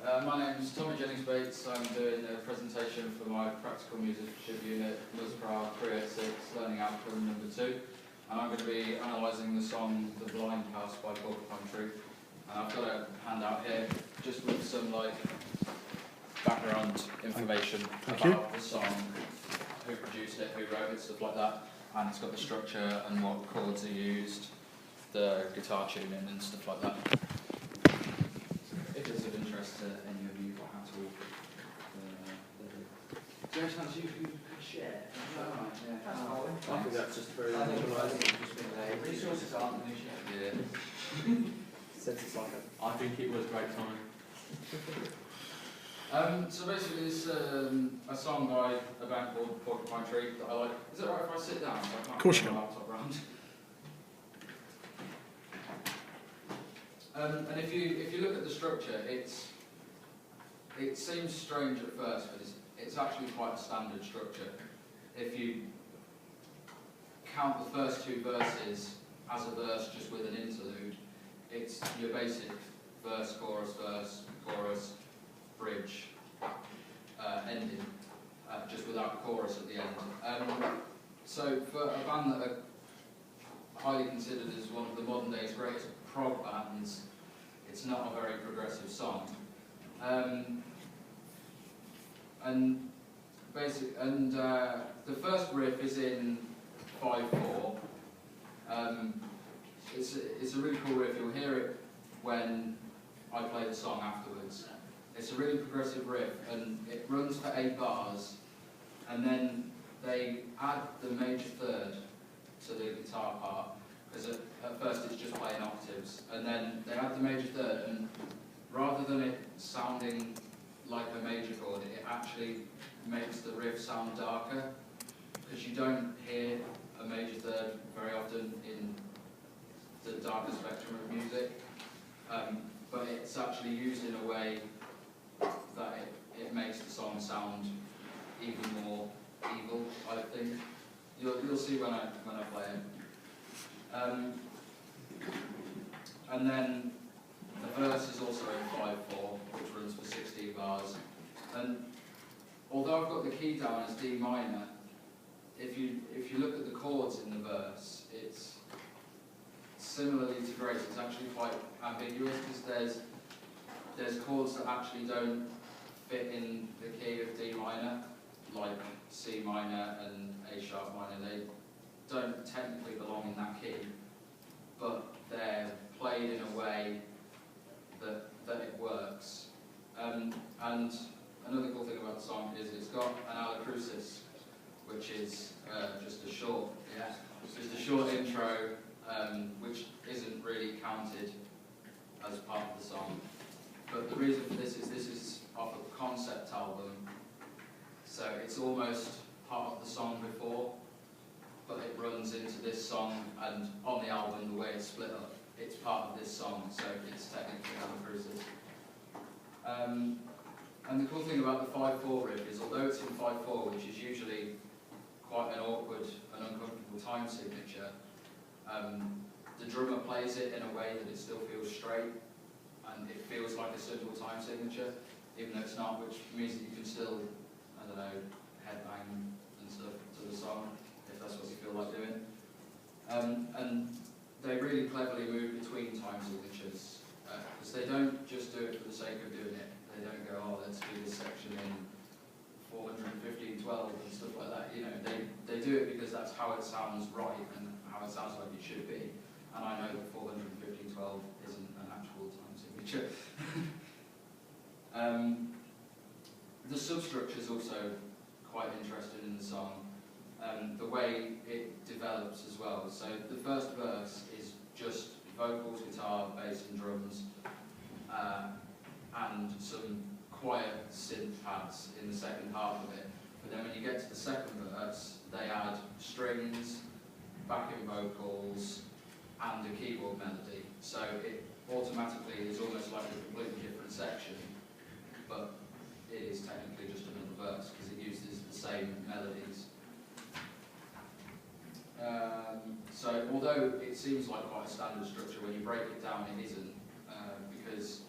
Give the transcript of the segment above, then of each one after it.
My name is Jennings-Bates. I'm doing a presentation for my practical musicianship unit, Musbra 386, learning outcome number 2. And I'm going to be analysing the song The Blind House by Porcupine Tree. And I've got a handout here just with some background information about the song, who produced it, who wrote it, stuff like that. And it's got the structure and what chords are used, the guitar tuning and stuff like that. If it's of interest to any of you at all, do you have a chance you could share? I think that's just very resources aren't an issue. Yeah. Sense like I think it was a great time. So basically it's a song by a band called Porcupine Tree that I like. Is it right if I sit down? So I can't of course you put can. my laptop around. And if you look at the structure, it seems strange at first, but it's actually quite a standard structure. If you count the first two verses as a verse just with an interlude, it's your basic verse, chorus, bridge, ending, just without a chorus at the end. So for a band that are highly considered as one of the modern day's greatest prog bands, it's not a very progressive song. The first riff is in 5/4. It's a really cool riff. You'll hear it when I play the song afterwards. It's a really progressive riff, and it runs for 8 bars, and then they add the major third to the guitar part, because at first it's just playing octaves, and then they add the major third, and rather than it sounding like a major chord, it actually makes the riff sound darker, because you don't hear a major third very often in the darker spectrum of music, but it's actually used in a way that it makes the song sound even more evil, I think. You'll see when I play it. And then the verse is also in 5/4, which runs for 16 bars. And although I've got the key down as D minor, if you look at the chords in the verse, it's similarly to Grace. It's actually quite ambiguous, because there's chords that actually don't fit in the key of D minor, like C minor and A sharp minor. They don't technically belong in that key, but they're played in a way that it works. And another cool thing about the song is it's got an alacrusis, which is just a short intro, which isn't really counted as part of the song. But the reason for this is off a concept album, so it's almost part of the song before, but it runs into this song, and on the album, the way it's split up, it's part of this song, so it's technically alacrusis. And the cool thing about the 5/4 riff is, although it's in 5/4, which is usually quite an awkward and uncomfortable time signature, the drummer plays it in a way that it still feels straight, and it feels like a simple time signature, even though it's not, which means that you can still, I don't know, headbang and stuff to the song, if that's what you feel like doing. And they really cleverly move between time signatures, because they don't just do it for the sake of doing it. They don't go, oh, let's do this section in 415/12 and stuff like that. You know, they do it because that's how it sounds right and how it sounds like it should be. And I know that 415/12 isn't an actual time signature. The substructure is also quite interesting in the song. The way it develops as well. So the first verse is just vocals, guitar, bass and drums, and some quiet synth pads in the second half of it. But then when you get to the second verse, they add strings, backing vocals, and a keyboard melody. So it automatically is almost like a completely different section, but it is technically just another verse because it uses the same melodies. So although it seems like quite a standard structure, when you break it down, it isn't, because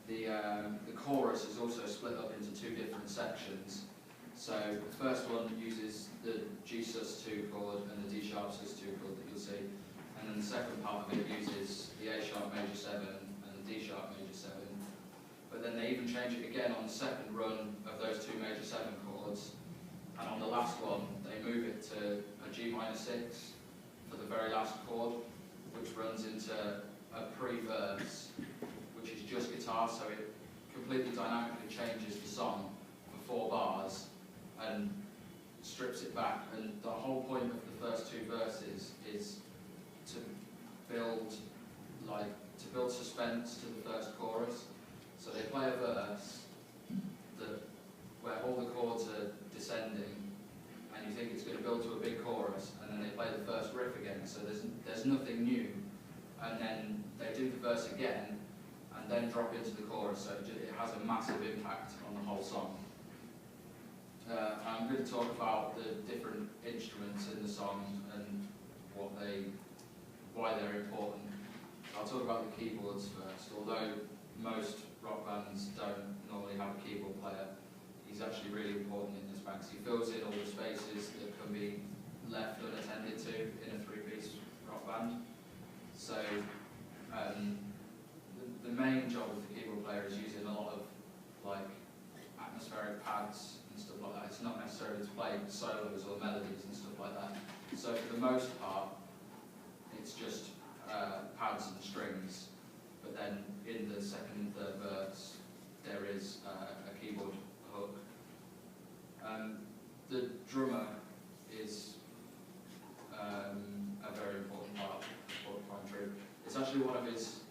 the chorus is also split up into two different sections. So the first one uses the G sus2 chord and the D sharp sus2 chord that you'll see, and then the second part of it uses the A sharp major 7 and the D sharp major 7. But then they even change it again on the second run of those two major 7 chords, and on the last one they move it to a G minor 6 for the very last chord, which runs into a pre-verse, which is just guitar, so it completely dynamically changes the song for 4 bars and strips it back. And the whole point of the first 2 verses is to build suspense to the first chorus. So they play a verse where all the chords are descending, and you think it's going to build to a big chorus, and then they play the first riff again. So there's nothing new, and then they do the verse again, and then drop into the chorus. So it has a massive impact on the whole song. I'm going to talk about the different instruments in the song and why they're important. I'll talk about the keyboards first. Although most rock bands don't normally have a keyboard player, he's actually really important in this band because he fills in all the spaces that can be left unattended to in a 3-piece rock band. So the main job of the keyboard player is using a lot of atmospheric pads and stuff like that. It's not necessarily to play solos or melodies and stuff like that. So for the most part, it's just pads and strings. But then in the second and third verse, there is a keyboard hook. The drummer is a very important part of Porcupine Tree. It's actually one of his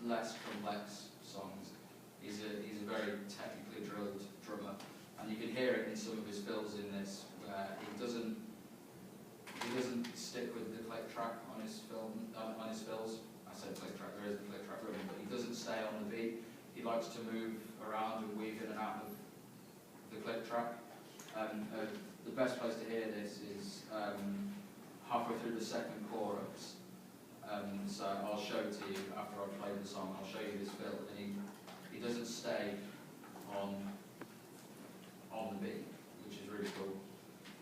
less complex songs. He's a very technically drilled drummer, and you can hear it in some of his fills in this, where he doesn't stick with the click track on his fills. I said click track, there is a click track rhythm, but he doesn't stay on the beat. He likes to move around and weave in and out of the click track. The best place to hear this is halfway through the second chorus. So I'll show it to you after I've played the song. I'll show you this fill, and he doesn't stay on the beat, which is really cool.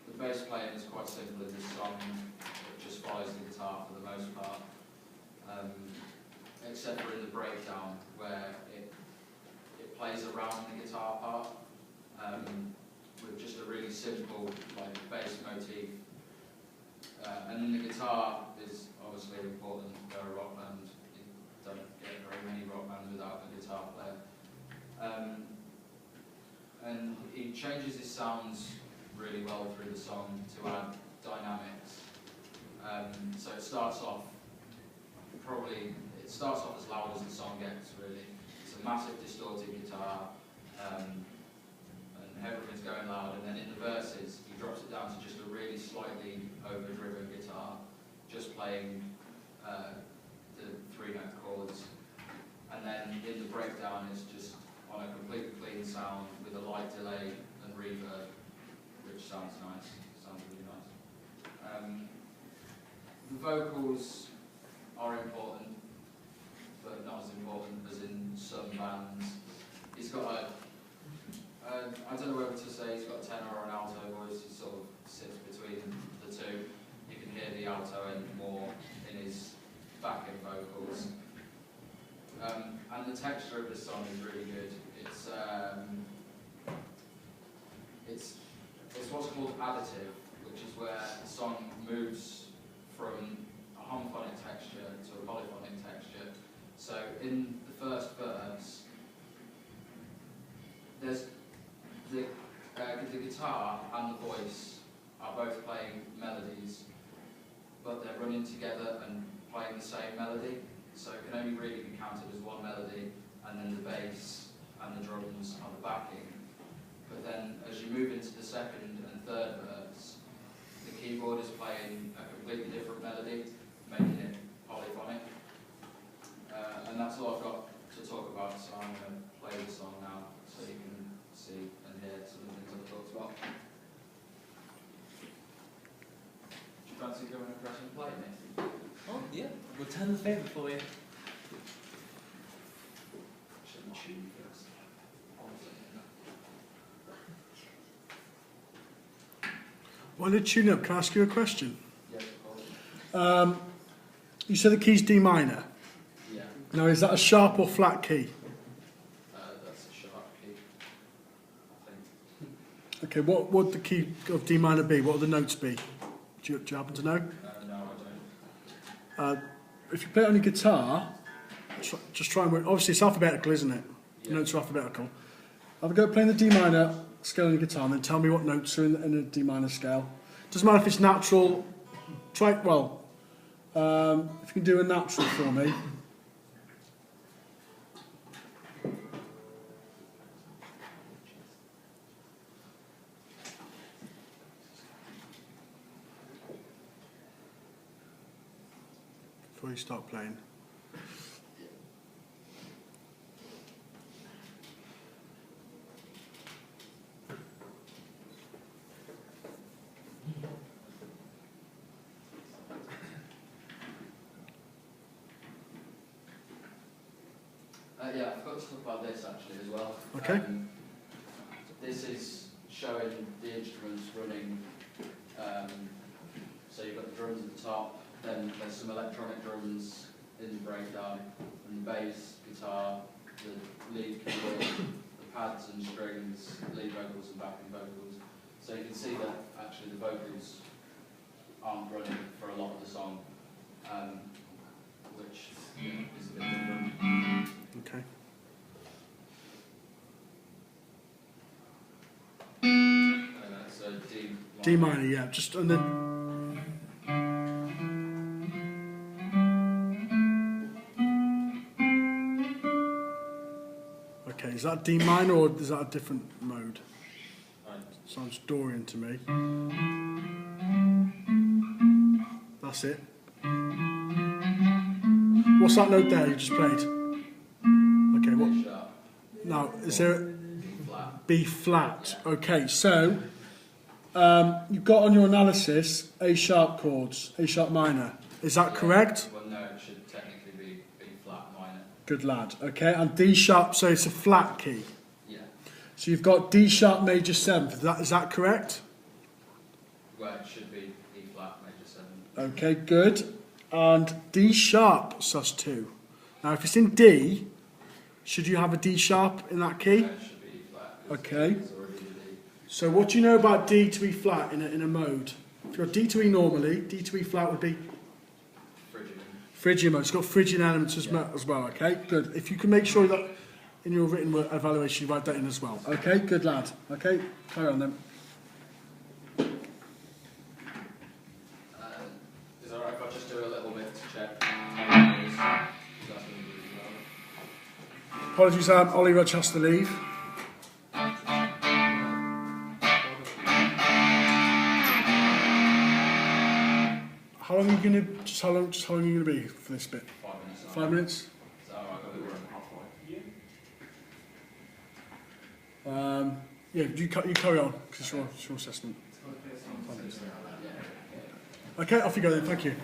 The bass playing is quite simple in this song. It just follows the guitar for the most part, except for in the breakdown where it plays around the guitar part with just a really simple bass motif. And then the guitar is obviously important. They're a rock band. You don't get very many rock bands without a guitar player. And he changes his sounds really well through the song to add dynamics. So it starts off as loud as the song gets, really. It's a massive distorted guitar, and everything's going loud, and then in the verses he drops it down to just a really slightly overdriven guitar, just playing the 3-note chords, and then in the breakdown it's just on a completely clean sound with a light delay and reverb, which sounds nice, sounds really nice. The vocals are important, but not as important as in some bands. He's got I don't know whether to say he's got a tenor or an alto voice. He sort of sits between the two. You can hear the alto end more in his backing vocals. And the texture of this song is really good. It's what's called additive, which is where the song moves from a homophonic texture to a polyphonic texture. So in the first verse, there's the guitar and the voice are both playing melodies, but they're running together and playing the same melody. So it can only really be counted as one melody, and then the bass and the drums are the backing. But then as you move into the second and third verse, the keyboard is playing a completely different melody, making it polyphonic. And that's all I've got to talk about, so I'm going to play the song now so you can see and hear some of the things I've talked about. Do you fancy going and pressing play, Nick? Oh, yeah. We'll turn the favour for you. Should we tune first? While you're tuning up, can I ask you a question? Yes, of course. You said the key's D minor. Yeah, Now, is that a sharp or flat key? that's a sharp key, I think. Okay, what would the key of D minor be? What would the notes be? Do you happen to know? No, I don't. If you play it on your guitar, just try and work. Obviously, it's alphabetical, isn't it? The Yeah. notes are alphabetical. Have a go playing the D minor scale on your guitar, and then tell me what notes are in the D minor scale. Doesn't matter if it's natural. Try it well. If you can do a natural for me. Before you start playing. Yeah, I've got to talk about this actually as well. Okay. This is showing the instruments running. So you've got the drums at the top, then there's some electronic drums in the breakdown, and the bass, guitar, the lead keyboard, the pads and strings, lead vocals and backing vocals. So you can see that actually the vocals aren't running for a lot of the song, which is a bit different. Okay. So D minor, yeah. Just and then. Okay, is that D minor or is that a different mode? Sounds Dorian to me. That's it. What's that note there you just played? Okay, what? B sharp, Now, is there B flat. B flat? Okay, so you've got on your analysis A sharp chords, A sharp minor. Is that correct? Well, no, it should technically be B flat minor. Good lad. Okay, and D sharp, so it's a flat key. Yeah. So you've got D sharp major 7th. Is that correct? Well, it should be E flat major 7. Okay, good. And D sharp sus2. Now, if it's in D, should you have a D sharp in that key? No, it should be E flat. 'Cause Okay. It's already the D. So what do you know about D to E flat in a mode? If you're D to E normally, D to E flat would be Phrygian. Phrygian mode. It's got Phrygian elements as well, okay? Good. If you can make sure that in your written evaluation you write that in as well. Okay, good lad. Okay, carry on then. Is it alright if I just do a little bit to check? That's what we do as well. Apologies, Ollie Rudge has to leave. How long are you going to? Just how long are you going to be for this bit? 5 minutes. 5 minutes. Is that alright? I've got it halfway. Yeah, you carry on because it's your assessment. Okay, off you go then. Thank you.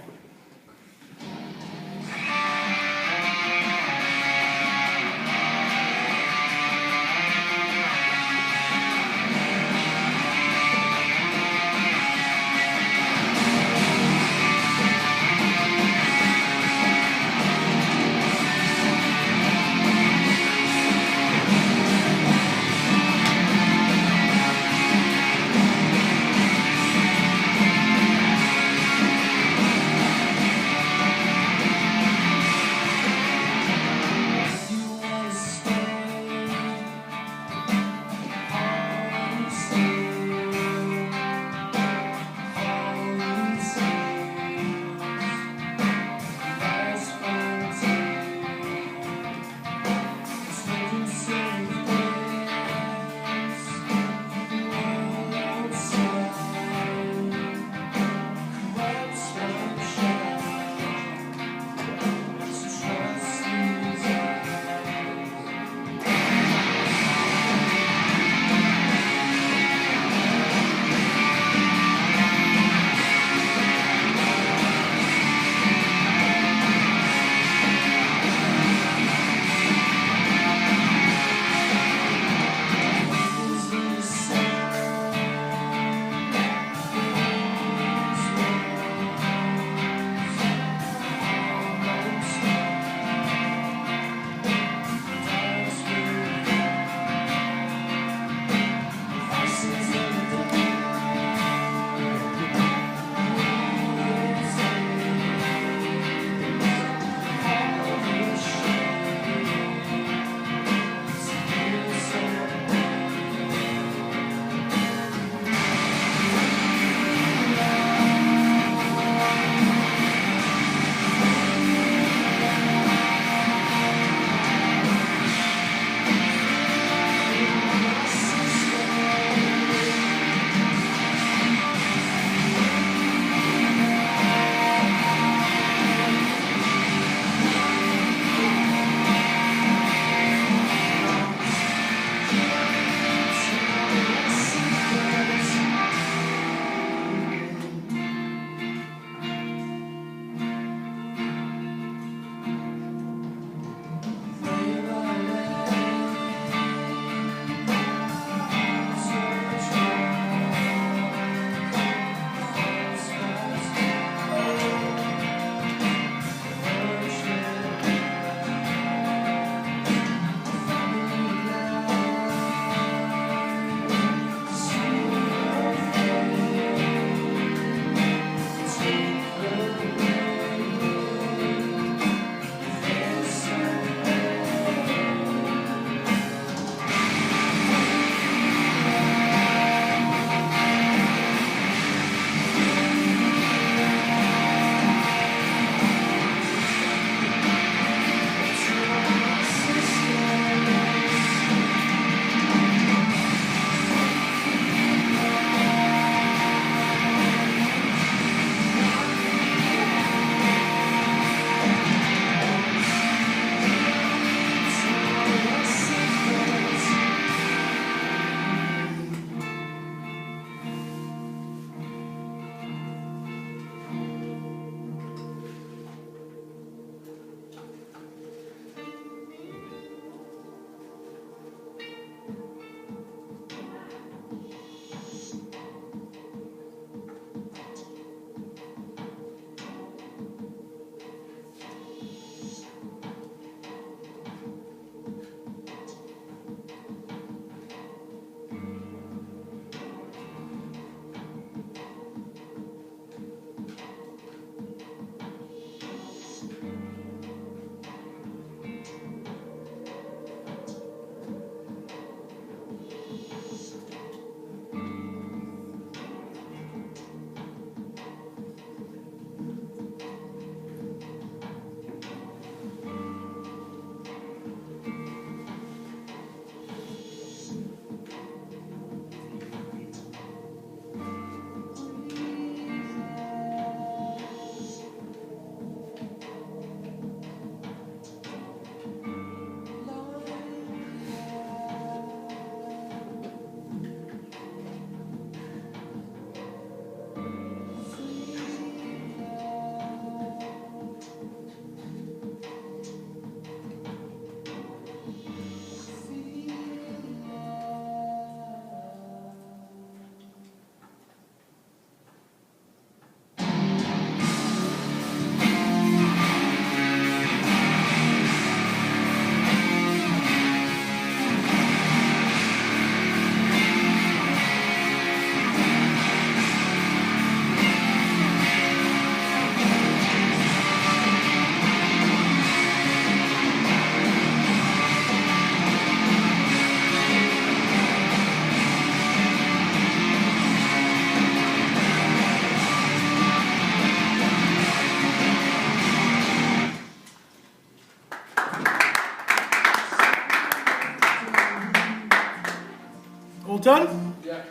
All done? Yeah.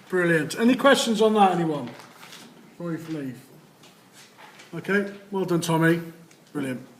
Brilliant. Any questions on that, anyone? Before we leave. Okay, well done, Tommy. Brilliant.